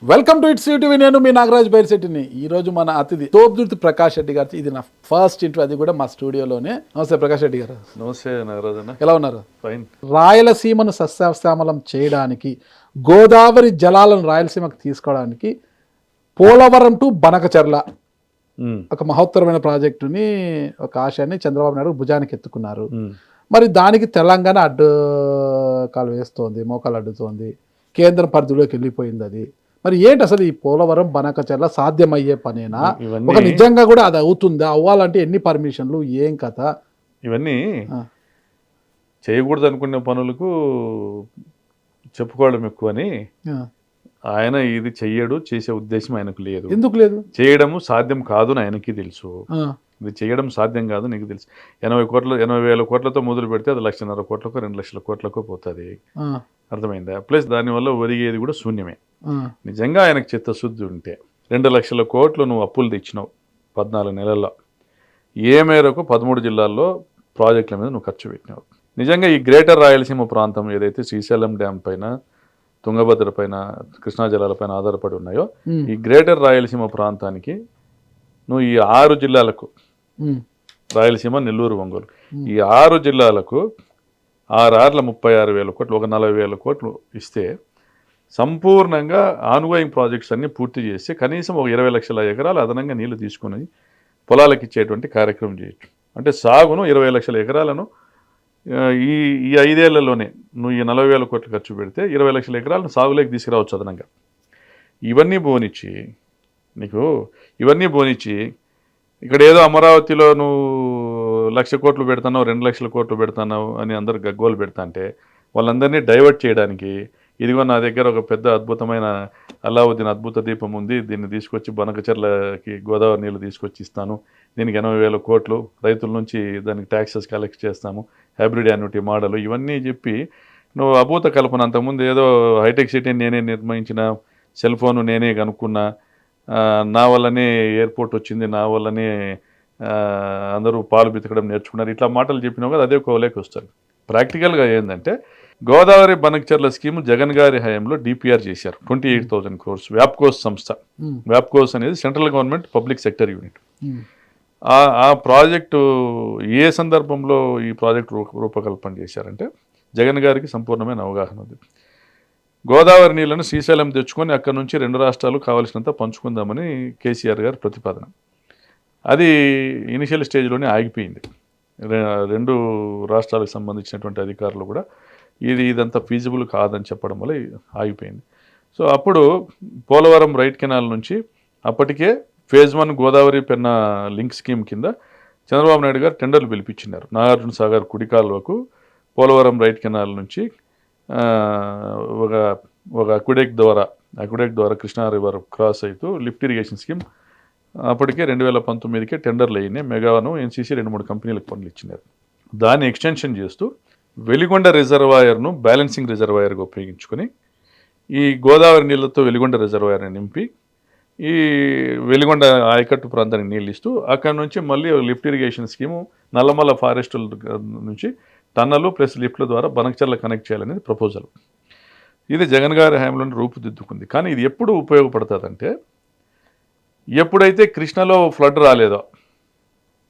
Welcome to it's UTV. నేను మీ నాగరాజ్ బైర్శెట్టిని. ఈరోజు మన అతిథి తోపుదుర్తి ప్రకాష్ రెడ్డి గారు. ఇది నా ఫస్ట్ ఇంటర్వ్యూ, అది కూడా మా స్టూడియోలోనే. నమస్తే ప్రకాష్ రెడ్డి గారు. నమస్తే నాగరాజ్ అన్న. ఎలా ఉన్నారు? ఫైన్. రాయలసీమను సస్యశ్యామలం చేయడానికి, గోదావరి జలాలను రాయలసీమకు తీసుకోవడానికి పోలవరం టు బనకచర్ల ఒక మహోత్తరమైన ప్రాజెక్టుని, ఒక ఆశయాన్ని చంద్రబాబు నాయుడు భుజానికి ఎత్తుకున్నారు. మరి దానికి తెలంగాణ అడ్డుకాలు వేస్తోంది, మోకాలు అడ్డుతోంది, కేంద్రం పరిధిలోకి వెళ్ళిపోయింది. అది మరి ఏంటి అసలు ఈ పోలవరం బనకచర్ల సాధ్యమయ్యే పనేనా? ఒక నిజంగా కూడా అది అవుతుందా? అవ్వాలంటే ఎన్ని పర్మిషన్లు, ఏం కథ? ఇవన్నీ చేయకూడదు అనుకునే పనులకు చెప్పుకోవడం ఎక్కువని ఆయన ఇది చెయ్యడు, చేసే ఉద్దేశం ఆయనకు లేదు. ఎందుకు లేదు? చేయడము సాధ్యం కాదు అని ఆయనకి తెలుసు. ఇది చేయడం సాధ్యం కాదు నీకు తెలుసు. 80,000 కోట్లతో మొదలు పెడితే అది 1,50,000 కోట్లకో 2,00,000 కోట్లకో పోతుంది. అర్థమైందా? ప్లస్ దానివల్ల ఒరిగేది కూడా శూన్యమే. నిజంగా ఆయనకు చిత్తశుద్ధి ఉంటే 2,00,000 కోట్లు నువ్వు అప్పులు తెచ్చినావు 14 నెలల్లో. ఏ మేరకు 13 జిల్లాల్లో ప్రాజెక్టుల మీద నువ్వు ఖర్చు పెట్టినావు. నిజంగా ఈ గ్రేటర్ రాయలసీమ ప్రాంతం ఏదైతే శ్రీశైలం డ్యామ్ పైన, తుంగభద్ర పైన, కృష్ణా జలాల పైన ఆధారపడి ఉన్నాయో, ఈ గ్రేటర్ రాయలసీమ ప్రాంతానికి నువ్వు ఈ 6 జిల్లాలకు, రాయలసీమ, నెల్లూరు, ఒంగోలు, ఈ 6 జిల్లాలకు 6 36,000 కోట్లు, ఒక 40,000 కోట్లు ఇస్తే సంపూర్ణంగా ఆన్గోయింగ్ ప్రాజెక్ట్స్ అన్నీ పూర్తి చేసి కనీసం ఒక 20 లక్షల ఎకరాలు అదనంగా నీళ్లు తీసుకుని పొలాలకు ఇచ్చేటువంటి కార్యక్రమం చేయొచ్చు. అంటే సాగును 20 లక్షల ఎకరాలను ఈ 5 ఏళ్లలోనే నువ్వు ఈ 40,000 కోట్లు ఖర్చు పెడితే 20 లక్షల ఎకరాలను సాగులోకి తీసుకురావచ్చు అదనంగా. ఇవన్నీ బోనిచ్చి ఇక్కడ ఏదో అమరావతిలో నువ్వు 1,00,000 కోట్లు పెడతావు, 2,00,000 కోట్లు పెడతావు అని అందరు గగ్గోలు పెడతా అంటే వాళ్ళందరినీ డైవర్ట్ చేయడానికి, ఇదిగో నా దగ్గర ఒక పెద్ద అద్భుతమైన అల్లావుద్దీన్ అద్భుత దీపం ఉంది, దీన్ని తీసుకొచ్చి బనకచర్లకి గోదావరి నీళ్ళు తీసుకొచ్చి ఇస్తాను, దీనికి 80,000 కోట్లు రైతుల నుంచి దానికి ట్యాక్సెస్ కలెక్ట్ చేస్తాము, హైబ్రిడ్ యాన్యుటీ మోడల్, ఇవన్నీ చెప్పి నువ్వు అభూత కల్పన. అంతకుముందు ఏదో హైటెక్ సిటీ నేనే నిర్మించిన, సెల్ ఫోను నేనే కనుక్కున్నా, నా వల్లనే ఎయిర్పోర్ట్ వచ్చింది, నా వల్లనే అందరూ పాలు బితకడం నేర్చుకున్నారు, ఇట్లా మాటలు చెప్పినావు కదా, అదే కోలేకి వస్తారు. ప్రాక్టికల్గా ఏంటంటే గోదావరి బనకచర్ల స్కీమ్ జగన్ గారి హయాంలో డిపిఆర్ చేశారు 28,000 crores. వ్యాప్కోస్ సంస్థ, వ్యాప్కోస్ అనేది central government public sector unit. ఆ ప్రాజెక్టు ఏ సందర్భంలో ఈ ప్రాజెక్టు రూపకల్పన చేశారంటే జగన్ గారికి సంపూర్ణమైన అవగాహన ఉంది. గోదావరి నీళ్లను శ్రీశైలం తెచ్చుకొని అక్కడ నుంచి 2 రాష్ట్రాలు కావాల్సినంత పంచుకుందామని కేసీఆర్ గారి ప్రతిపాదన. అది ఇనిషియల్ స్టేజ్లోనే ఆగిపోయింది. 2 రాష్ట్రాలకు సంబంధించినటువంటి అధికారులు కూడా ఇదంతా ఫీజిబుల్ కాదని చెప్పడం వల్ల ఆగిపోయింది. సో అప్పుడు పోలవరం రైట్ కెనాల్ నుంచి అప్పటికే phase 1 Godavari Penna link scheme కింద చంద్రబాబు నాయుడు గారు టెండర్లు పిలిపించినారు. నాగార్జున సాగర్ కుడి కాలువకు పోలవరం రైట్ కెనాల్ నుంచి ఒక అక్విడెక్ట్ ద్వారా కృష్ణా రివర్ క్రాస్ అవుతూ లిఫ్ట్ ఇరిగేషన్ స్కీమ్ అప్పటికే 2019కే టెండర్లు అయినాయి. మెగాను, ఎన్సీసీ 2-3 కంపెనీలకు పనులు ఇచ్చినారు. దాన్ని ఎక్స్టెన్షన్ చేస్తూ వెలిగొండ రిజర్వాయర్ను బ్యాలెన్సింగ్ రిజర్వాయర్గా ఉపయోగించుకొని ఈ గోదావరి నీళ్లతో వెలిగొండ రిజర్వాయర్ని నింపి ఈ వెలిగొండ ఆయకట్టు ప్రాంతానికి నీళ్ళు ఇస్తూ అక్కడ నుంచి మళ్ళీ లిఫ్ట్ ఇరిగేషన్ స్కీము నల్లమల్ల ఫారెస్టుల నుంచి టన్నలు ప్లస్ లిఫ్ట్ల ద్వారా బనకచర్ల కనెక్ట్ చేయాలనేది ప్రపోజల్. ఇది జగన్ గారి హయాంలోనే రూపుదిద్దుకుంది. కానీ ఇది ఎప్పుడు ఉపయోగపడుతుందంటే ఎప్పుడైతే కృష్ణలో ఫ్లడ్ రాలేదో,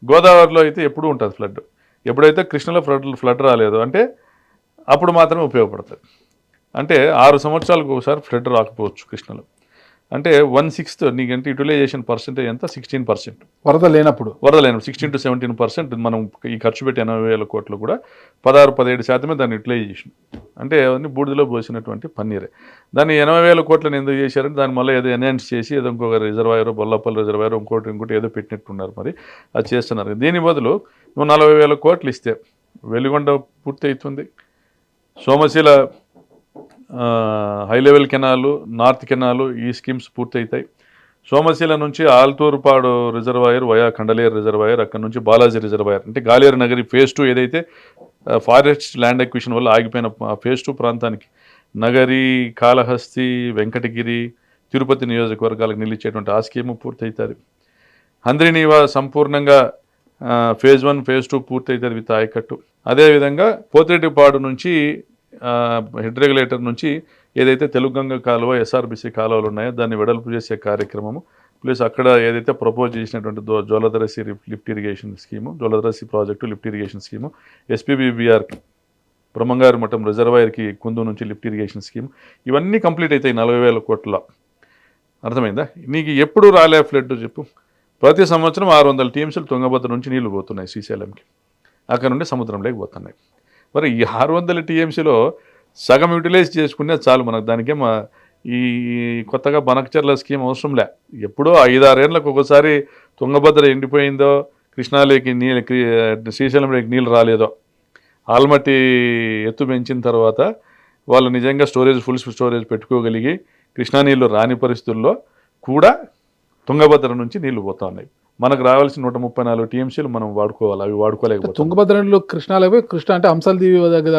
గోదావరిలో అయితే ఎప్పుడూ ఉంటుంది ఫ్లడ్, ఎప్పుడైతే కృష్ణలో ఫ్లడ్ రాలేదో అంటే అప్పుడు మాత్రమే ఉపయోగపడుతుంది. అంటే 6 సంవత్సరాలకు ఒకసారి ఫ్లడ్ రాకపోవచ్చు కృష్ణలో. అంటే 1/6 నీకంటే యూటిలైజేషన్ పర్సెంటేజ్ ఎంత? 16%. వరద లేనప్పుడు 16 to 17%. మనం ఈ ఖర్చు పెట్టి 80,000 కోట్లు కూడా 16-17% దాని యూటిలైజేషన్. అంటే అవన్నీ బూడిదలో పోసినటువంటి పన్నీరే. దాన్ని 80,000 కోట్లను ఎందుకు చేశారంటే దాని మళ్ళీ ఏదో ఎన్హాన్స్ చేసి ఏదో ఇంకొక రిజర్వాయర్, బొల్లపల్లి రిజర్వాయర్, ఇంకోటి ఏదో పెట్టినట్టున్నారు. మరి అది చేస్తున్నారు. దీని బదులు నువ్వు 40,000 కోట్లు ఇస్తే వెలిగొండ పూర్తి అవుతుంది, Somasila high level canal, north canal, ఈ స్కీమ్స్ పూర్తవుతాయి. సోమశిల నుంచి Alturupadu reservoir via Kandaleru reservoir, అక్కడ నుంచి బాలాజీ రిజర్వాయర్, అంటే గాలేరు నగరి ఫేజ్ 2 ఏదైతే ఫారెస్ట్ ల్యాండ్ ఎక్విషన్ వల్ల ఆగిపోయిన ఫేజ్ 2 ప్రాంతానికి నగరి, కాళహస్తి, వెంకటగిరి, తిరుపతి నియోజకవర్గాలకు నిలిచేటువంటి ఆ స్కీము పూర్తవుతుంది. హంద్రీనీవా సంపూర్ణంగా ఫేజ్ 1 ఫేజ్ 2 పూర్తవుతుంది విత్ ఆయకట్టు. అదేవిధంగా పోతిరెడ్డిపాడు నుంచి హెడ్ రెగ్యులేటర్ నుంచి ఏదైతే తెలుగంగ కాలువ ఎస్ఆర్బిసి కాలువలు ఉన్నాయో దాన్ని వెడల్పు చేసే కార్యక్రమము, ప్లస్ అక్కడ ఏదైతే ప్రపోజ్ చేసినటువంటి Joladarasi lift irrigation scheme, Joladarasi project lift irrigation scheme, SPBBR Brahmamgari Matham రిజర్వాయర్కి కుందు నుంచి లిఫ్ట్ ఇరిగేషన్ స్కీమ్, ఇవన్నీ కంప్లీట్ అవుతాయి 40,000 కోట్ల. అర్థమైందా? నీకు ఎప్పుడు రాలే ఫ్లడ్ చెప్పు? ప్రతి సంవత్సరం 600 టీఎంసీలు తుంగభద్ర నుంచి నీళ్లు పోతున్నాయి శ్రీశైలంకి, అక్కడ నుండి సముద్రంలోకి పోతున్నాయి. మరి ఈ 600 టీఎంసీలో సగం యూటిలైజ్ చేసుకునే చాలు మనకు. దానికేమో ఈ కొత్తగా బనకచర్ల స్కీమ్ అవసరం లే. ఎప్పుడో 5-6 ఏళ్ళకు ఒకసారి తుంగభద్ర ఎండిపోయిందో, కృష్ణాలోకి శ్రీశైలంలోకి నీళ్ళు రాలేదో, ఆల్మట్టి ఎత్తు పెంచిన తర్వాత వాళ్ళు నిజంగా ఫుల్ స్టోరేజ్ పెట్టుకోగలిగి కృష్ణా నీళ్ళు రాని పరిస్థితుల్లో కూడా తుంగభద్ర నుంచి నీళ్లు పోతా ఉన్నాయి. మనకు రావాల్సిన 134 టీఎంసీలు మనం వాడుకోవాలి, అవి వాడుకోలేకపోతే. తుంగభద్ర నీళ్ళు కృష్ణాలో కృష్ణ అంటే అంశాలదీవి దగ్గర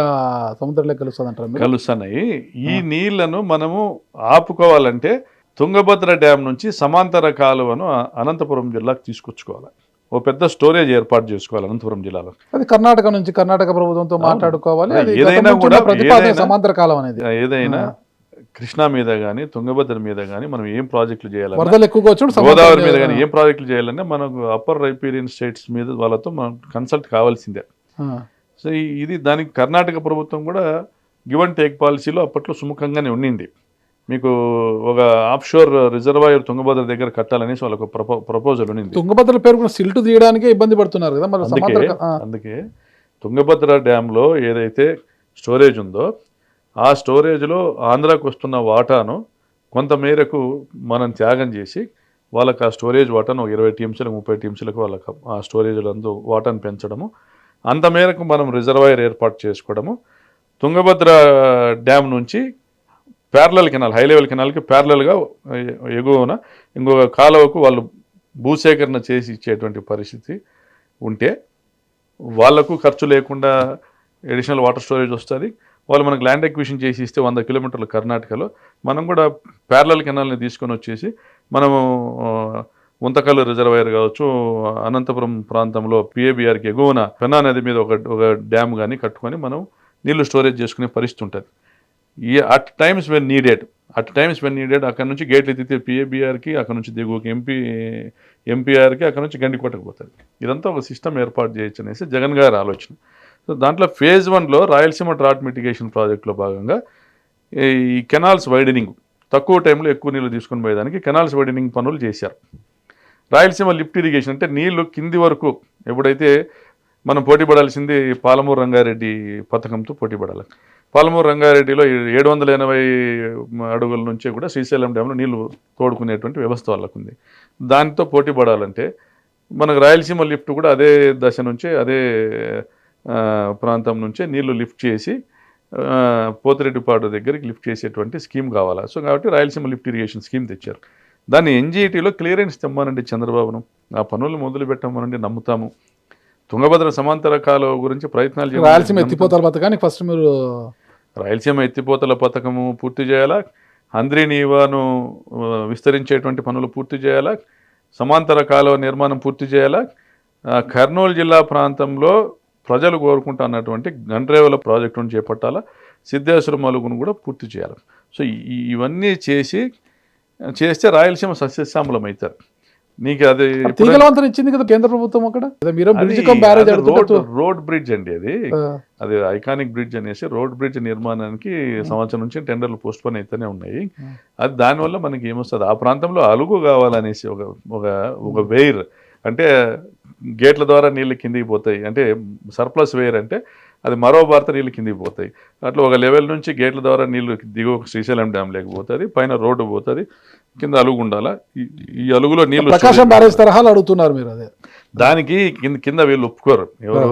సముద్రంలో కలుస్తుంది కలుస్తున్నాయి. ఈ నీళ్లను మనము ఆపుకోవాలంటే తుంగభద్ర డ్యామ్ నుంచి సమాంతర కాలువను అనంతపురం జిల్లాకు తీసుకొచ్చుకోవాలి. ఓ పెద్ద స్టోరేజ్ ఏర్పాటు చేసుకోవాలి అనంతపురం జిల్లాలో. అది కర్ణాటక ప్రభుత్వంతో మాట్లాడుకోవాలి. ఏదైనా కూడా సమాంతర కాలం అనేది ఏదైనా కృష్ణా మీద కానీ తుంగభద్ర మీద కానీ మనం ఏం ప్రాజెక్టులు చేయాలి, ఎక్కువ గోదావరి మీద కానీ ఏం ప్రాజెక్టులు చేయాలంటే మనకు అప్పర్ రైపీరియన్ స్టేట్స్ మీద వాళ్ళతో మనం కన్సల్ట్ కావాల్సిందే. సో ఇది దానికి కర్ణాటక ప్రభుత్వం కూడా గివ్ అండ్ టేక్ పాలసీలో అప్పట్లో సుముఖంగానే ఉండింది. మీకు ఒక ఆఫ్షోర్ రిజర్వాయర్ తుంగభద్ర దగ్గర కట్టాలనేసి వాళ్ళకు ప్రపోజల్ ఉండింది. తుంగభద్ర పేరు సిల్ట్ తీయడానికే ఇబ్బంది పడుతున్నారు కదా. అందుకే తుంగభద్ర డ్యాంలో ఏదైతే స్టోరేజ్ ఉందో ఆ స్టోరేజ్లో ఆంధ్రాకు వస్తున్న వాటాను కొంత మేరకు మనం త్యాగం చేసి వాళ్ళకి ఆ స్టోరేజ్ వాటాను 20 టీఎంసీలకు 30 టీఎంసీలకు వాళ్ళకి ఆ స్టోరేజ్లందు వాటాను పెంచడము, అంత మేరకు మనం రిజర్వాయర్ ఏర్పాటు చేసుకోవడము, తుంగభద్ర డ్యామ్ నుంచి ప్యారలల్ కెనాల్, హై లెవెల్ కెనాల్కి ప్యారలల్గా ఎగువన ఇంకొక కాలువకు వాళ్ళు భూసేకరణ చేసి ఇచ్చేటువంటి పరిస్థితి ఉంటే వాళ్లకు ఖర్చు లేకుండా అడిషనల్ వాటర్ స్టోరేజ్ వస్తుంది. వాళ్ళు మనకు ల్యాండ్ ఎక్విజిషన్ చేసి ఇస్తే 100 కిలోమీటర్లు కర్ణాటకలో మనం కూడా ప్యారలల్ కెనాల్ని తీసుకొని వచ్చేసి మనము ఉంతకల్లు రిజర్వాయర్ కావచ్చు, అనంతపురం ప్రాంతంలో పిఏబిఆర్కి ఎగువన పెన్నా నది మీద ఒక డ్యామ్ కానీ కట్టుకొని మనం నీళ్లు స్టోరేజ్ చేసుకునే పరిస్థితి ఉంటుంది. అట్ టైమ్స్ వెన్ నీడెడ్ అక్కడ నుంచి గేట్లు ఎత్తితే పిఏబిఆర్కి, అక్కడ నుంచి దిగువకి ఎంపీఆర్కి, అక్కడ నుంచి గండికోటకు పోతుంది. ఇదంతా ఒక సిస్టమ్ ఏర్పాటు చేయొచ్చు అనేసి జగన్ గారి ఆలోచన. సో దాంట్లో phase 1లో రాయలసీమ డ్రాట్ మిటిగేషన్ ప్రాజెక్టులో భాగంగా ఈ కెనాల్స్ వైడనింగ్, తక్కువ టైంలో ఎక్కువ నీళ్ళు తీసుకుని పోయేదానికి కెనాల్స్ వైడనింగ్ పనులు చేశారు. రాయలసీమ లిఫ్ట్ ఇరిగేషన్ అంటే నీళ్లు కింది వరకు ఎప్పుడైతే మనం పోటీ పడాల్సింది పాలమూరు రంగారెడ్డి పథకంతో పోటీ పడాలి. పాలమూరు రంగారెడ్డిలో 780 అడుగుల నుంచే కూడా శ్రీశైలం డ్యాంలో నీళ్లు తోడుకునేటువంటి వ్యవస్థ వాళ్ళకు ఉంది. దానితో పోటీ పడాలంటే మనకు రాయలసీమ లిఫ్ట్ కూడా అదే దశ నుంచే అదే ప్రాంతం నుంచే నీళ్లు లిఫ్ట్ చేసి పోతిరెడ్డిపాడు దగ్గరికి లిఫ్ట్ చేసేటువంటి స్కీమ్ కావాలా. సో కాబట్టి రాయలసీమ లిఫ్ట్ ఇరిగేషన్ స్కీమ్ తెచ్చారు. దాన్ని ఎన్జీటీలో క్లియరెన్స్ తెమ్మనండి చంద్రబాబును, ఆ పనులు మొదలు పెట్టమనండి, నమ్ముతాము. తుంగభద్ర సమాంతర కాలువ గురించి ప్రయత్నాలు చేయాలి. రాయలసీమ ఎత్తిపోతల పథకానికి ఫస్ట్ మీరు రాయలసీమ ఎత్తిపోతల పథకము పూర్తి చేయాలా, హంద్రీ నీవాను విస్తరించేటువంటి పనులు పూర్తి చేయాలా, సమాంతర కాలువ నిర్మాణం పూర్తి చేయాలా, కర్నూలు జిల్లా ప్రాంతంలో ప్రజలు కోరుకుంటున్నటువంటి గండ్రేవుల ప్రాజెక్టును చేపట్టాలా, సిద్ధేశ్వర మలుగును కూడా పూర్తి చేయాలి. సో ఇవన్నీ చేస్తే రాయలసీమ సస్యశ్యామలం అవుతారు. నీకు అది తీగలవంతరం ఇచ్చింది కదా కేంద్ర ప్రభుత్వం. అక్కడ రోడ్ బ్రిడ్జ్ అండి, అది ఐకానిక్ బ్రిడ్జ్ అనేసి రోడ్ బ్రిడ్జ్ నిర్మాణానికి సంవత్సరం నుంచి టెండర్లు పోస్ట్ పోన్ అయితేనే ఉన్నాయి. అది దానివల్ల మనకి ఏమొస్తుంది, ఆ ప్రాంతంలో అలుగు కావాలనేసి ఒక వెయిర్ అంటే గేట్ల ద్వారా నీళ్ళు కిందికి పోతాయి, అంటే సర్ప్లస్ వేర్ అంటే అది మరో భారత నీళ్ళు కిందికి పోతాయి. అట్లా ఒక లెవెల్ నుంచి గేట్ల ద్వారా నీళ్లు దిగువ శ్రీశైలం డ్యామ్ లేకపోతుంది, పైన రోడ్డు పోతుంది, కింద అలుగు ఉండాలా. ఈ అలుగులో నీళ్లు ప్రకాశం బ్యారేజ్ తరహాలు అడుగుతున్నారు మీరు. అదే దానికి కింద వీళ్ళు ఒప్పుకోరు, ఎవరు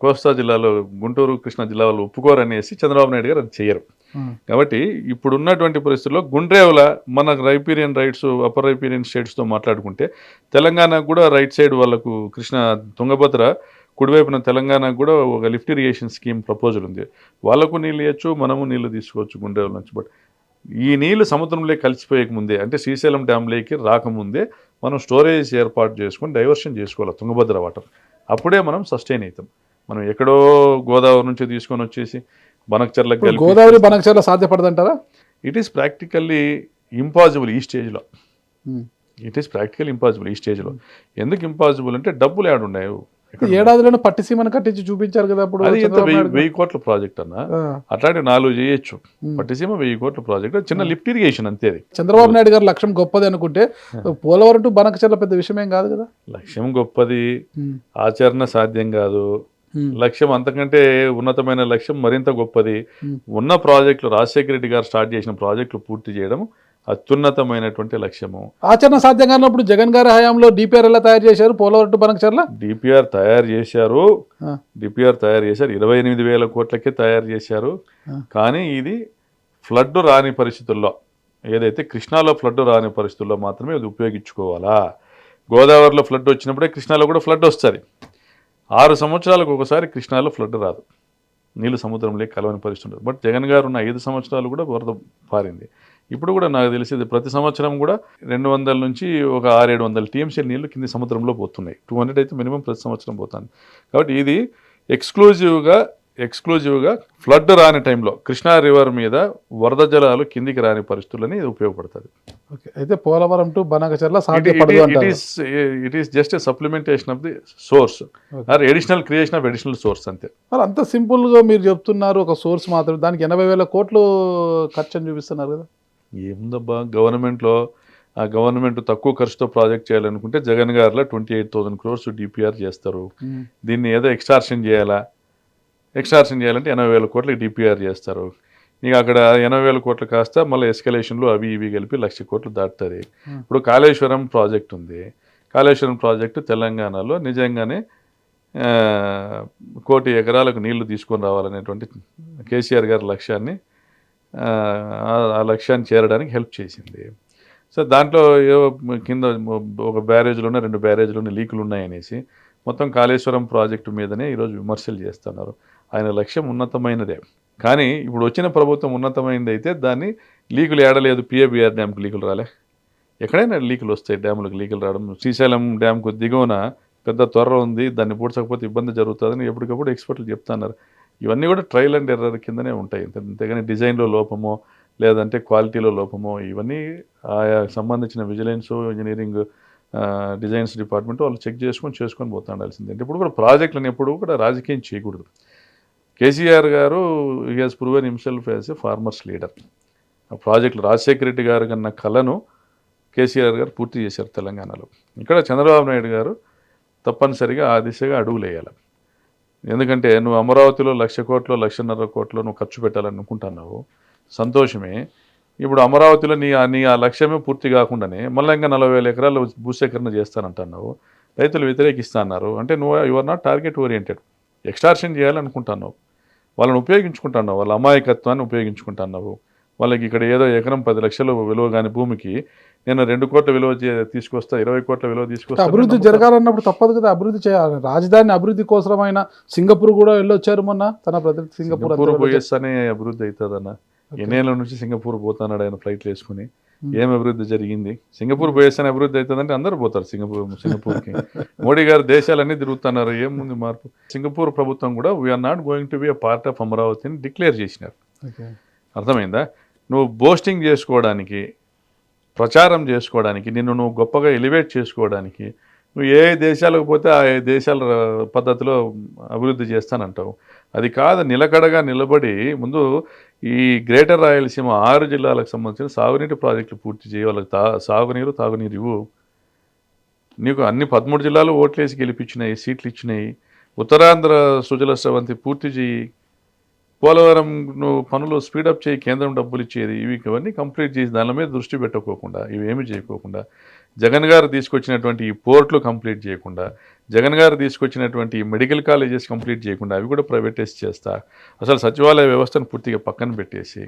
కోస్తా జిల్లాలో గుంటూరు కృష్ణా జిల్లా వాళ్ళు ఒప్పుకోరు అనేసి చంద్రబాబు నాయుడు గారు అది చేయరు. కాబట్టి ఇప్పుడు ఉన్నటువంటి పరిస్థితుల్లో గుండ్రేవుల మన రైపీరియన్ రైట్స్ అప్పర్ రైపీరియన్ స్టేట్స్తో మాట్లాడుకుంటే తెలంగాణకు కూడా రైట్ సైడ్ వాళ్ళకు కృష్ణ తుంగభద్ర కుడివైపున తెలంగాణకు కూడా ఒక లిఫ్ట్ ఇరిగేషన్ స్కీమ్ ప్రపోజల్ ఉంది. వాళ్ళకు నీళ్ళు ఇవ్వచ్చు, మనము నీళ్లు తీసుకోవచ్చు గుండ్రేవుల నుంచి. బట్ ఈ నీళ్లు సముద్రంలోకి కలిసిపోయేక ముందే, అంటే శ్రీశైలం డ్యాంలోకి రాకముందే మనం స్టోరేజ్ ఏర్పాటు చేసుకొని డైవర్షన్ చేసుకోవాలి తుంగభద్ర వాటర్. అప్పుడే మనం సస్టైన్ అవుతాం. మనం ఎక్కడో గోదావరి నుంచి తీసుకొని వచ్చేసి బనకచర్లకు ఇప్పుడు కలిపి గోదావరి బనకచర్ల సాధ్యపడదంటారా? ఇట్ ఈస్ ప్రాక్టికల్లీ ఇంపాసిబుల్ ఈ స్టేజ్లో. ఇట్ ఈస్ ప్రాక్టికల్ ఇంపాసిబుల్ ఈ స్టేజ్లో. ఎందుకు ఇంపాసిబుల్ అంటే డబ్బులు ఏడు ఉన్నాయి. ఏడాదిలోనే పట్టిసీమను కట్టించి చూపించారు కదా అప్పుడు అది ఎంత చంద్రబాబు నాయుడు గారు. 1000 కోట్ల ప్రాజెక్ట్ అన్న, ఆ. అట్లాంటి 4 చేయొచ్చు. పట్టిసీమ 1000 కోట్ల ప్రాజెక్ట్, చిన్న లిఫ్ట్ ఇరిగేషన్ అంతే. అది చంద్రబాబు నాయుడు గారు లక్ష్యం గొప్పది అనుకుంటే పోలవరం టు బనకచర్ల పెద్ద విషయం ఏం కాదు కదా. లక్ష్యం గొప్పది, ఆచరణ సాధ్యం కాదు. లక్ష్యం అంతకంటే ఉన్నతమైన లక్ష్యం మరింత గొప్పది. ఉన్న ప్రాజెక్టులు రాజశేఖర రెడ్డి గారు స్టార్ట్ చేసిన ప్రాజెక్టులు పూర్తి చేయడం అత్యున్నతమైన లక్ష్యము. ఆచరణ సాధ్యం కానప్పుడు జగన్ గారి హయాంలో డిపిఆర్ ఎలా తయారు చేశారు పోలవరం టు బనకచర్ల? డిపిఆర్ తయారు చేశారు. 28,000 కోట్లకే తయారు చేశారు. కానీ ఇది ఫ్లడ్ రాని పరిస్థితుల్లో, ఏదైతే కృష్ణాలో ఫ్లడ్ రాని పరిస్థితుల్లో మాత్రమే అది ఉపయోగించుకోవాలా. గోదావరిలో ఫ్లడ్ వచ్చినప్పుడే కృష్ణాలో కూడా ఫ్లడ్ వస్తుంది. 6 సంవత్సరాలకు ఒకసారి కృష్ణాలో ఫ్లడ్ రాదు, నీళ్ళు సముద్రంలోకి కలవని పరిస్థితి ఉంటుంది. బట్ జగన్ గారు ఉన్న 5 సంవత్సరాలు కూడా వరద పారింది. ఇప్పుడు కూడా నాకు తెలిసేది ప్రతి సంవత్సరం కూడా 200 నుంచి ఒక 600-700 టీఎంసీ నీళ్లు కింది సముద్రంలో పోతున్నాయి. 200 అయితే మినిమం ప్రతి సంవత్సరం పోతుంది. కాబట్టి ఇది ఎక్స్క్లూజివ్గా ఫ్లడ్ రాని టైంలో కృష్ణా రివర్ మీద వరద జలాలు కిందికి రాని పరిస్థితులని ఇది ఉపయోగపడుతుంది. ఓకే, అయితే పోలవరం టు బనకచర్ల సాధ్యపడదు అంటారు. It is just a supplementation of the source or additional creation of additional source అంతే. మరి అంత సింపుల్గా మీరు చెప్తున్నారు, ఒక సోర్స్ మాత్రం దానికి 80,000 కోట్లు ఖర్చు అని చూపిస్తున్నారు కదా. ఏముందబ్బా, గవర్నమెంట్ తక్కువ ఖర్చుతో ప్రాజెక్ట్ చేయాలనుకుంటే జగన్ గారిలో 28,000 crores డిపిఆర్ చేస్తారు. దీన్ని ఏదో ఎక్స్టార్షన్ చేయాలంటే 80,000 కోట్లకి డిపిఆర్ చేస్తారు. నీకు అక్కడ 80,000 కోట్లు కాస్త మళ్ళీ ఎస్కలేషన్లు అవి ఇవి కలిపి 1,00,000 కోట్లు దాటుతుంది. ఇప్పుడు కాళేశ్వరం ప్రాజెక్ట్ ఉంది. కాళేశ్వరం ప్రాజెక్టు తెలంగాణలో నిజంగానే 1 కోటి ఎకరాలకు నీళ్లు తీసుకొని రావాలనేటువంటి కేసీఆర్ గారి లక్ష్యాన్ని, ఆ లక్ష్యాన్ని చేరడానికి హెల్ప్ చేసింది. సో దాంట్లో ఏవో కింద ఒక బ్యారేజ్లోనే 2 బ్యారేజ్లోనే లీకులు ఉన్నాయనేసి మొత్తం కాళేశ్వరం ప్రాజెక్టు మీదనే ఈరోజు విమర్శలు చేస్తున్నారు. ఆయన లక్ష్యం ఉన్నతమైనదే, కానీ ఇప్పుడు వచ్చిన ప్రభుత్వం ఉన్నతమైనది అయితే దాన్ని లీకులు ఏడలేదు. పిఏబిఆర్ డ్యామ్కి లీకులు రాలే, ఎక్కడైనా లీకులు వస్తాయి. డ్యాములకు లీకులు రావడం, శ్రీశైలం డ్యామ్కు దిగువన పెద్ద త్వర ఉంది, దాన్ని పూడ్చకపోతే ఇబ్బంది జరుగుతుందని ఎప్పటికప్పుడు ఎక్స్పర్ట్లు చెప్తున్నారు. ఇవన్నీ కూడా ట్రయల్ అండ్ ఎర్రర్ కిందనే ఉంటాయి. అంతేగాని డిజైన్లో లోపమో లేదంటే క్వాలిటీలో లోపమో, ఇవన్నీ ఆయా సంబంధించిన విజిలెన్స్, ఇంజనీరింగ్, డిజైన్స్ డిపార్ట్మెంట్ వాళ్ళు చెక్ చేసుకొని పోతూ ఉండాల్సిందే. అంటే ఇప్పుడు కూడా ప్రాజెక్టులను ఎప్పుడు కూడా రాజకీయం చేయకూడదు. కేసీఆర్ గారు he has proven himself as a farmers leader. ఆ ప్రాజెక్టులు రాజశేఖర రెడ్డి గారు కన్నా కళను కేసీఆర్ గారు పూర్తి చేశారు తెలంగాణలో. ఇక్కడ చంద్రబాబు నాయుడు గారు తప్పనిసరిగా ఆ దిశగా అడుగులు వేయాలి. ఎందుకంటే నువ్వు అమరావతిలో 1,00,000 కోట్లు 1,50,000 కోట్లు నువ్వు ఖర్చు పెట్టాలనుకుంటున్నావు, సంతోషమే. ఇప్పుడు అమరావతిలో నీ ఆ లక్ష్యమే పూర్తి కాకుండానే మళ్ళీ ఇంకా 40,000 ఎకరాలు భూసేకరణ చేస్తానంటున్నావు. రైతులు వ్యతిరేకిస్తున్నారు అంటే నువ్వు your not target oriented. Extortion చేయాలనుకుంటున్నావు, వాళ్ళని ఉపయోగించుకుంటున్నావు, వాళ్ళ అమాయకత్వాన్ని ఉపయోగించుకుంటున్నావు. వాళ్ళకి ఇక్కడ ఏదో ఎకరం 10 లక్షలు విలువ కాని భూమికి నేను 2 కోట్ల విలువ తీసుకొస్తా, 20 కోట్ల విలువ తీసుకొస్తా. అభివృద్ధి జరగాలన్నప్పుడు తప్పదు కదా, అభివృద్ధి చేయాలి. రాజధాని అభివృద్ధి కోసమైన సింగపూర్ కూడా వెళ్ళొచ్చారు మొన్న, తన ప్రతి సింగపూర్ పోయేస్తానే అభివృద్ధి అవుతుందన్న. ఎన్నేళ్ళ నుంచి సింగపూర్ పోతున్నాడు ఆయన ఫ్లైట్లు వేసుకుని. ఏం అభివృద్ధి జరిగింది? సింగపూర్ పోయేస్తానే అభివృద్ధి అవుతుందంటే అందరూ పోతారు సింగపూర్కి. మోడీ గారు దేశాలన్నీ తిరుగుతున్నారు, ఏముంది మార్పు? సింగపూర్ ప్రభుత్వం కూడా we are not going to be a part of Amaravati అని డిక్లేర్ చేసినారు. అర్థమైందా? నువ్వు బోస్టింగ్ చేసుకోవడానికి, ప్రచారం చేసుకోవడానికి, నువ్వు గొప్పగా ఎలివేట్ చేసుకోవడానికి నువ్వు ఏ దేశాలకు పోతే ఆ దేశాల పద్ధతిలో అభివృద్ధి చేస్తానంటావు. అది కాదు, నిలకడగా నిలబడి ముందు ఈ గ్రేటర్ రాయలసీమ 6 జిల్లాలకు సంబంధించిన సాగునీటి ప్రాజెక్టులు పూర్తి చేయి. వాళ్ళకి తాగునీరు ఇవ్వు. నీకు అన్ని 13 జిల్లాలు ఓట్లేసి గెలిపించినాయి, సీట్లు ఇచ్చినాయి. ఉత్తరాంధ్ర సుజల స్రవంతి పూర్తి చేయి. పోలవరం నువ్వు పనులు స్పీడప్ చేయి, కేంద్రం డబ్బులు ఇచ్చేది. ఇవన్నీ కంప్లీట్ చేసి దాని మీద దృష్టి పెట్టకోకుండా, ఇవేమీ చేయకోకుండా, జగన్ గారు తీసుకొచ్చినటువంటి ఈ పోర్ట్లు కంప్లీట్ చేయకుండా, జగన్ గారు తీసుకొచ్చినటువంటి మెడికల్ కాలేజెస్ కంప్లీట్ చేయకుండా అవి కూడా ప్రైవేటైజ్ చేస్తా, అసలు సచివాలయ వ్యవస్థను పూర్తిగా పక్కన పెట్టేసి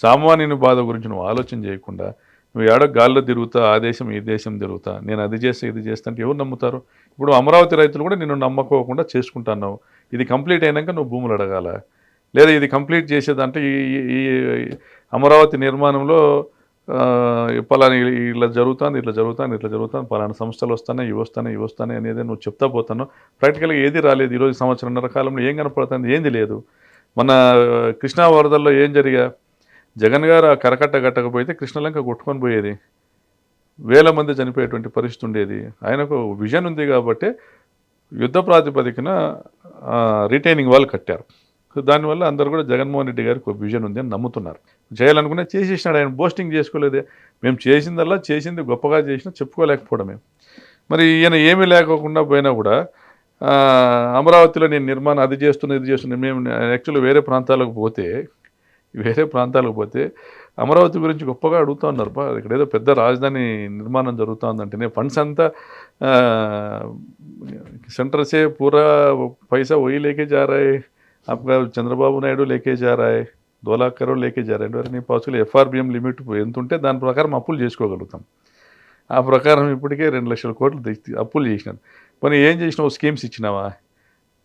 సామాన్యుని బాధ గురించి నువ్వు ఆలోచన చేయకుండా నువ్వు ఏడో గాల్లో తిరుగుతా, ఆ దేశం ఈ దేశం తిరుగుతా, నేను అది చేస్తా ఇది చేస్తా అంటే ఎవరు నమ్ముతారు? ఇప్పుడు అమరావతి రైతులు కూడా నిన్ను నమ్మకోకుండా చేసుకుంటున్నావు. ఇది కంప్లీట్ అయినాక నువ్వు భూములు అడగాల, లేదా ఇది కంప్లీట్ చేసేదంటే ఈ అమరావతి నిర్మాణంలో పలానా ఇట్లా జరుగుతుంది, పలానా సంస్థలు వస్తాయి, ఇవి వస్తాయి అనేది నువ్వు చెప్తా పోతాను. ప్రాక్టికల్గా ఏది రాలేదు. ఈరోజు 1.5 సంవత్సరాల కాలంలో ఏం కనపడుతుంది? ఏంది లేదు. మన కృష్ణా వరదల్లో ఏం జరిగా, జగన్ గారు ఆ కరకట్ట కట్టకపోతే కృష్ణలంక కొట్టుకొని పోయేది, వేల మంది చనిపోయేటువంటి పరిస్థితి ఉండేది. ఆయనకు విజన్ ఉంది కాబట్టి యుద్ధ ప్రాతిపదికన రిటైనింగ్ వాళ్ళు కట్టారు. సో దానివల్ల అందరూ కూడా జగన్మోహన్ రెడ్డి గారికి ఒక విజన్ ఉంది అని నమ్ముతున్నారు. చేయాలనుకున్నా చేసేసినాడు, ఆయన బోస్టింగ్ చేసుకోలేదే. మేము చేసింది గొప్పగా చేసినా చెప్పుకోలేకపోవడమే. మరి ఈయన ఏమీ లేకోకుండా పోయినా కూడా అమరావతిలో నేను నిర్మాణం అది చేస్తున్నా మేము యాక్చువల్లీ వేరే ప్రాంతాలకు పోతే అమరావతి గురించి గొప్పగా అడుగుతూ ఉన్నారు. ఇక్కడ ఏదో పెద్ద రాజధాని నిర్మాణం జరుగుతూ ఉందంటేనే ఫండ్స్ అంతా सेंटर से पूरा पैसा वही लेके जा रहा है, आपका चंद्रबाबु नायडू लेके जा रहा है, 2 लाख करोड़ लेके जा रहा है. नहीं పాసిబుల్ ఎఫ్ఆర్బిఎం లిమిట్ ఎంత ఉంటే దాని ప్రకారం అప్పులు చేసుకోగలుగుతాం. ఆ ప్రకారం ఇప్పటికే 2 లక్షల కోట్లు అప్పులు చేసినారు. పోనీ ఏం చేసినావు? స్కీమ్స్ ఇచ్చినావా,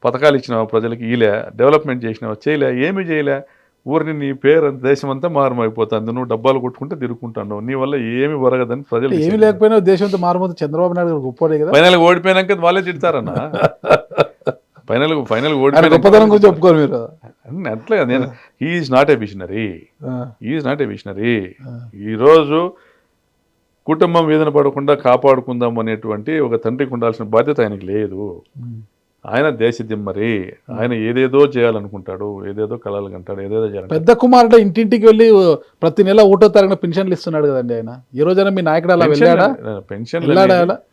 పథకాలు ఇచ్చినావా, ప్రజలకి ఈలే, డెవలప్మెంట్ చేసినావా? చేయలే, ఏమీ చేయలే. ఊరిని నీ పేరు దేశం అంతా మారమైపోతుంది, నువ్వు డబ్బాలు కొట్టుకుంటే తిరుగుకుంటావు, నీ వల్ల ఏమి ఒరగదని ప్రజలు. ఏమి లేకపోయినా దేశం అంతా మారమవుతుంది. చంద్రబాబు నాయుడు గొప్పడే కదా. ఫైనల్ ఓడిపోయినాక వాళ్ళే తిడతారన్న. ఫైనల్ గొప్పతనం గురించి చెప్పుకోరు మీరు. అట్లా నేను ఈజ్ నాట్ ఏ విషనరీ. ఈరోజు కుటుంబం వేదన పడకుండా కాపాడుకుందాం అనేటువంటి ఒక తండ్రికి ఉండాల్సిన బాధ్యత ఆయనకి లేదు. ఆయన దేశదిమ్మరి, ఆయన ఏదేదో చేయాలనుకుంటాడు, ఏదేదో కళలు కంటాడు, ఏదేదో చేయాలి. పెద్ద కుమారుడు ఇంటింటికి వెళ్ళి ప్రతి నెల 1వ తారీఖున పెన్షన్లు ఇస్తున్నాడు కదండి ఆయన. ఈ రోజైనా మీ నాయకుడు అలా వెళ్ళాడా? పెన్షన్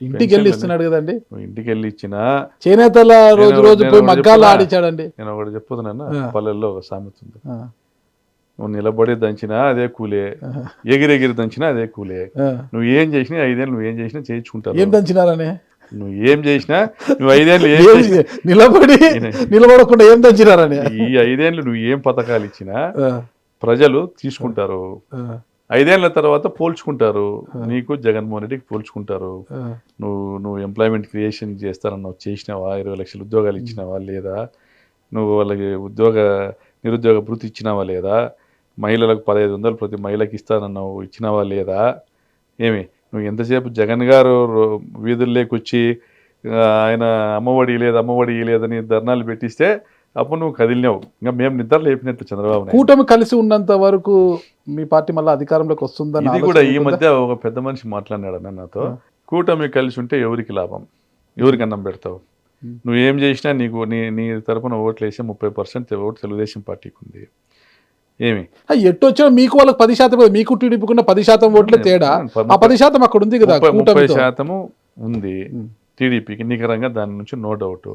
ఇంటికి వెళ్ళి ఇస్తున్నాడు కదండి. ఇంటికి వెళ్ళి ఇచ్చినా చేనేతల రోజు పోయి మగ్గాలు ఆడించాడండి. నేను ఒకటి చెప్పుతున్నాను, పల్లెల్లో ఒక సామెత ఉంది, నువ్వు నిలబడి దంచినా అదే కూలే, ఎగిరెగిరి దంచినా అదే కూలే. నువ్వు ఏం చేసినా 5 ఏళ్ళు నువ్వు ఏం చేసినా చేయించుకుంటావు. ఏం దంచినారని? నువ్వు ఏం చేసినా, నువ్వు 5 ఏళ్ళు నిలబడకుండా ఏం దంచినారని, ఈ 5 ఏళ్ళు నువ్వు ఏం పథకాలు ఇచ్చినా ప్రజలు తీసుకుంటారు. 5 ఏళ్ల తర్వాత పోల్చుకుంటారు, నీకు జగన్మోహన్ రెడ్డికి పోల్చుకుంటారు. నువ్వు ఎంప్లాయ్మెంట్ క్రియేషన్ చేస్తారన్నావు, చేసినావా? 20 లక్షల ఉద్యోగాలు ఇచ్చినావా లేదా? నువ్వు వాళ్ళకి నిరుద్యోగ భృతి ఇచ్చినావా లేదా? మహిళలకు 1500 ప్రతి మహిళకి ఇస్తానన్నావు, ఇచ్చినావా లేదా? ఏమి నువ్వు ఎంతసేపు జగన్ గారు వీధుల్లోకి వచ్చి ఆయన అమ్మఒడి లేదని ధర్నాలు పెట్టిస్తే అప్పుడు నువ్వు కదిలినావు. ఇంకా మేము నిద్ర లేపినట్టు చంద్రబాబు నాయుడు. కూటమి కలిసి ఉన్నంత వరకు మీ పార్టీ మళ్ళీ అధికారంలోకి వస్తుందని. ఇది కూడా ఈ మధ్య ఒక పెద్ద మనిషి మాట్లాడినాడు అన్న నాతో, కూటమి కలిసి ఉంటే ఎవరికి లాభం, ఎవరికి అన్నం పెడతావు? నువ్వు ఏం చేసినా నీకు నీ తరపున ఓట్లు వేసే 30% ఓటు తెలుగుదేశం పార్టీకి ఉంది. ఏమి ఎట్టు వచ్చినా మీకు వాళ్ళకి 10%, మీకు టీడీపీకున్న 10% ఓట్లే తేడా. ఆ 10% అక్కడ ఉంది కదా. 30% ఉంది టీడీపీకి నికరంగా, దాని నుంచి నో డౌట్.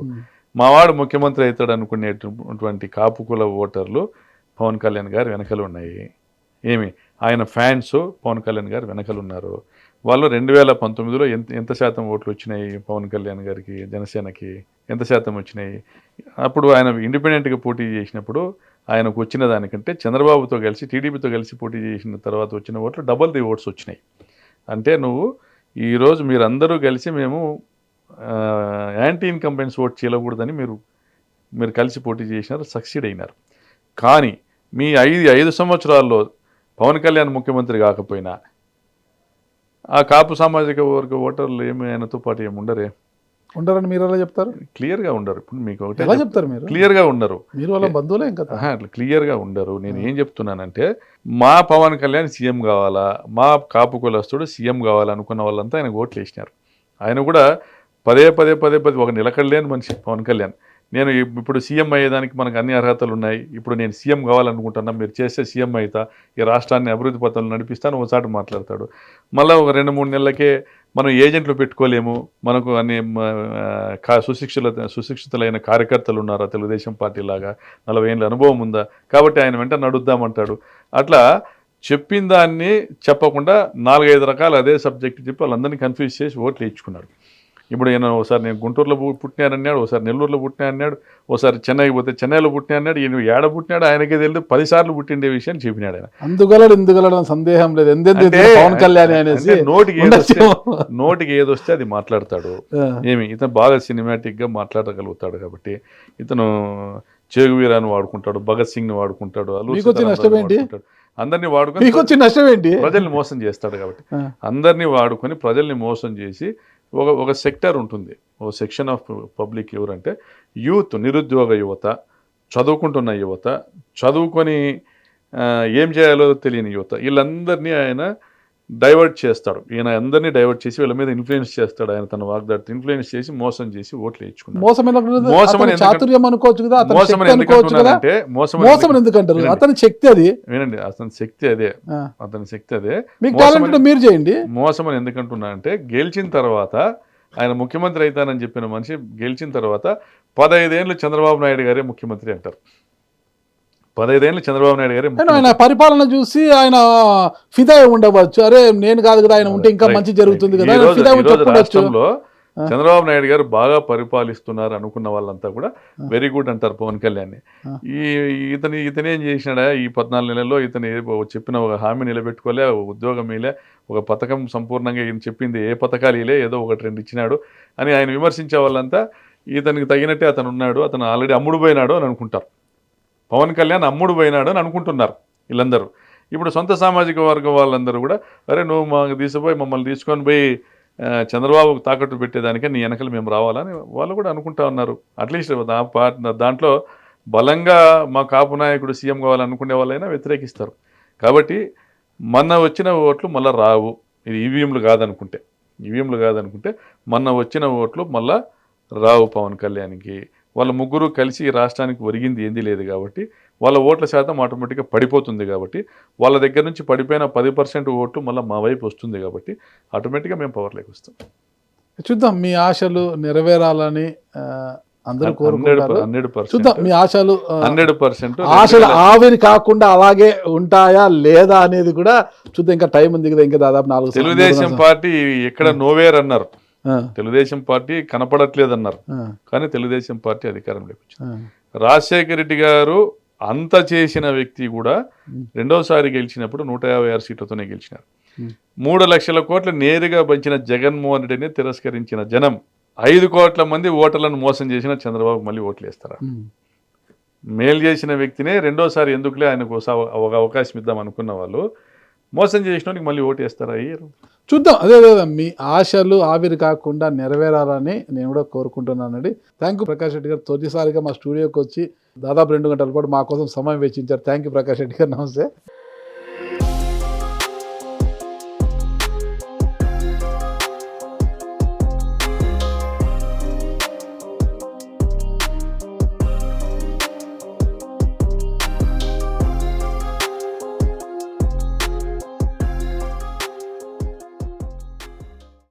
మావాడు ముఖ్యమంత్రి అవుతాడు అనుకునేటువంటి కాపుకుల ఓటర్లు పవన్ కళ్యాణ్ గారు వెనకలు ఉన్నాయి. ఏమి ఆయన ఫ్యాన్స్ పవన్ కళ్యాణ్ గారు వెనకలు ఉన్నారు. వాళ్ళు 2019లో ఎంత శాతం ఓట్లు వచ్చినాయి పవన్ కళ్యాణ్ గారికి, జనసేనకి ఎంత శాతం వచ్చినాయి? అప్పుడు ఆయన ఇండిపెండెంట్గా పోటీ చేసినప్పుడు ఆయనకు వచ్చిన దానికంటే చంద్రబాబుతో కలిసి టీడీపీతో కలిసి పోటీ చేసిన తర్వాత వచ్చిన ఓట్లు డబల్ ది ఓట్స్ వచ్చినాయి. అంటే నువ్వు ఈరోజు మీరందరూ కలిసి మేము యాంటీ ఇన్కంబెన్స్ ఓట్ చేయకూడదని మీరు కలిసి పోటీ చేసినారు, సక్సీడ్ అయినారు. కానీ మీ 5 సంవత్సరాల్లో పవన్ కళ్యాణ్ ముఖ్యమంత్రి కాకపోయినా ఆ కాపు సామాజిక వర్గ ఓటర్లు ఏమి ఆయనతో పాటు ఏమి ఉండరని మీరు ఎలా చెప్తారు? క్లియర్గా ఉండరు. ఇప్పుడు మీకు ఒకటే ఎలా చెప్తారు? మీరు క్లియర్గా ఉండరు, మీరు వాళ్ళ బంధువులే ఇంకా. అట్లా క్లియర్గా ఉండరు. నేను ఏం చెప్తున్నానంటే, మా పవన్ కళ్యాణ్ సీఎం కావాలా, మా కాపు కులస్తుడు సీఎం కావాలనుకున్న వాళ్ళంతా ఆయన ఓట్లు వేసినారు. ఆయన కూడా పదే ఒక నిలకడలేని మనిషి పవన్ కళ్యాణ్. నేను ఇప్పుడు సీఎం అయ్యేదానికి మనకు అన్ని అర్హతలు ఉన్నాయి, ఇప్పుడు నేను సీఎం కావాలనుకుంటున్నా, మీరు చేస్తే సీఎం అవుతా, ఈ రాష్ట్రాన్ని అభివృద్ధి పథంలో నడిపిస్తాను ఒకసారి మాట్లాడతాడు. మళ్ళీ ఒక 2-3 నెలలకే మనం ఏజెంట్లు పెట్టుకోలేము, మనకు అన్ని సుశిక్షితులైన కార్యకర్తలు ఉన్నారా తెలుగుదేశం పార్టీ లాగా, 40 ఏళ్ళ అనుభవం ఉందా, కాబట్టి ఆయన వెంట నడుద్దామంటాడు. అట్లా చెప్పిన దాన్ని చెప్పకుండా 4-5 రకాలు అదే సబ్జెక్ట్ చెప్పి వాళ్ళందరినీ కన్ఫ్యూజ్ చేసి ఓట్లు ఇచ్చుకున్నాడు. ఇప్పుడు ఈయన ఒకసారి నేను గుంటూరులో పుట్టినానన్నాడు, ఒకసారి నెల్లూరులో పుట్టినా అన్నాడు, ఒకసారి చెన్నైకి పోతే చెన్నైలో పుట్టినా అన్నాడు. ఈయన ఏడ పుట్టినాడు ఆయనకే తెలియదు, 10 సార్లు పుట్టిండే విషయం చెప్పినాడు ఆయన. అందుగలడం సందేహం లేదు. పవన్ కళ్యాణ్ నోటికి ఏదొస్తే అది మాట్లాడతాడు. ఏమి ఇతను బాగా సినిమాటిక్ గా మాట్లాడగలుగుతాడు కాబట్టి ఇతను చేగువీరాన్ని వాడుకుంటాడు, భగత్ సింగ్ ని వాడుకుంటాడు, అందరినీ వాడుకొని ప్రజల్ని మోసం చేస్తాడు. కాబట్టి అందరినీ వాడుకొని ప్రజల్ని మోసం చేసి ఒక సెక్టర్ ఉంటుంది, ఒక సెక్షన్ ఆఫ్ పబ్లిక్ ఎవరంటే యూత్, నిరుద్యోగ యువత, చదువుకుంటున్న యువత, చదువుకొని ఏం చేయాలో తెలియని యువత, వీళ్ళందరినీ ఆయన డైవర్ట్ చేస్తాడు. ఈయన అందరినీ డైవర్ట్ చేసి వీళ్ళ మీద ఇన్ఫ్లుయెన్స్ చేస్తాడు. ఆయన తన వాగ్దాడితో ఇన్ఫ్లుయెన్స్ చేసి మోసం చేసి ఓట్లు వేయించుకున్నాడు. మోసమైన చాతుర్యం అనుకోవచ్చు కదా, అతని శక్తి అనుకోవచ్చు కదా. మోసం ఎందుకంటారు? అతని శక్తి అది. వినండి, అతని శక్తి అదే, అతని శక్తి అదే. మీకు టాలెంట్ మీరు చేయండి. మోసం అని ఎందుకంటున్నా అంటే, గెలిచిన తర్వాత ఆయన ముఖ్యమంత్రి అవుతానని చెప్పిన మనిషి గెలిచిన తర్వాత 15 ఏళ్ళు చంద్రబాబు నాయుడు గారే ముఖ్యమంత్రి అంటారు. 15 ఏళ్ళు చంద్రబాబు నాయుడు గారే. ఆయన పరిపాలన చూసి ఆయన ఫిదా ఉండవచ్చు. అరే నేను కాదు కదా, ఆయన ఉంటే ఇంకా మంచి జరుగుతుంది కదా. రాష్ట్రంలో చంద్రబాబు నాయుడు గారు బాగా పరిపాలిస్తున్నారు అనుకున్న వాళ్ళంతా కూడా వెరీ గుడ్ అంటారు పవన్ కళ్యాణ్. ఇతను ఏం చేసినాడా ఈ 14 నెలల్లో? ఇతను చెప్పిన ఒక హామీ నిలబెట్టుకోలే, ఉద్యోగం ఇలే, ఒక పథకం సంపూర్ణంగా ఈయన చెప్పింది ఏ పథకాలు ఇలే, ఏదో 1-2 ఇచ్చినాడు అని ఆయన విమర్శించే వాళ్ళంతా ఇతనికి తగినట్టే అతను ఉన్నాడు, అతను ఆల్రెడీ అమ్ముడు పోయినాడు అని అనుకుంటారు. పవన్ కళ్యాణ్ అమ్ముడు పోయినాడు అని అనుకుంటున్నారు వీళ్ళందరూ. ఇప్పుడు సొంత సామాజిక వర్గం వాళ్ళందరూ కూడా అరే నువ్వు మాకు తీసుకుపోయి మమ్మల్ని తీసుకొని పోయి చంద్రబాబుకు తాకట్టు పెట్టేదానికే నీ వెనకలు మేము రావాలని వాళ్ళు కూడా అనుకుంటా ఉన్నారు. అట్లీస్ట్ దాంట్లో బలంగా మా కాపు నాయకుడు సీఎం కావాలనుకునే వాళ్ళైనా వ్యతిరేకిస్తారు. కాబట్టి మొన్న వచ్చిన ఓట్లు మళ్ళీ రావు. ఇది ఈవీఎంలు కాదనుకుంటే మొన్న వచ్చిన ఓట్లు మళ్ళా రావు పవన్ కళ్యాణ్కి. వాళ్ళ ముగ్గురు కలిసి ఈ రాష్ట్రానికి ఒరిగింది ఏంది లేదు కాబట్టి వాళ్ళ ఓట్ల శాతం ఆటోమేటిక్గా పడిపోతుంది. కాబట్టి వాళ్ళ దగ్గర నుంచి పడిపోయిన 10% ఓట్లు మళ్ళీ మా వైపు వస్తుంది. కాబట్టి ఆటోమేటిక్గా మేము పవర్లోకి వస్తాం. చూద్దాం, మీ ఆశలు నెరవేరాలని అందరూ కోరుకుంటారు. 100%. చూద్దాం మీ ఆశలు 100%. ఆశలు ఆవిరి కాకుండా అలాగే ఉంటాయా లేదా అనేది కూడా చూద్దాం. ఇంకా టైం ఉంది కదా, ఇంకా దాదాపు 4 తెలుగుదేశం పార్టీ ఎక్కడ నోవేర్ అన్నారు, తెలుగుదేశం పార్టీ కనపడట్లేదన్నారు, కానీ తెలుగుదేశం పార్టీ అధికారంలోకి వచ్చింది. రాజశేఖర రెడ్డి గారు అంత చేసిన వ్యక్తి కూడా రెండోసారి గెలిచినప్పుడు 156 సీట్లతోనే గెలిచినారు. 3 లక్షల కోట్లు నేరుగా పంచిన జగన్మోహన్ రెడ్డిని తిరస్కరించిన జనం 5 కోట్ల మంది ఓటర్లను మోసం చేసిన చంద్రబాబు మళ్ళీ ఓట్లు వేస్తారా? మేలు చేసిన వ్యక్తినే రెండోసారి ఎందుకులే ఆయనకు ఒక అవకాశం ఇద్దాం అనుకున్న వాళ్ళు మోసం చేసిన మళ్ళీ ఓటు వేస్తారా? అయ్యారు. చూద్దాం. అదే మీ ఆశలు ఆవిరి కాకుండా నెరవేరాలని నేను కూడా కోరుకుంటున్నానండి. థ్యాంక్ యూ ప్రకాష్ రెడ్డి గారు. తొలిసారిగా మా స్టూడియోకి వచ్చి దాదాపు 2 గంటల పాటు మా కోసం సమయం వెచ్చించారు. థ్యాంక్ యూ ప్రకాష్ రెడ్డి గారు. నమస్తే.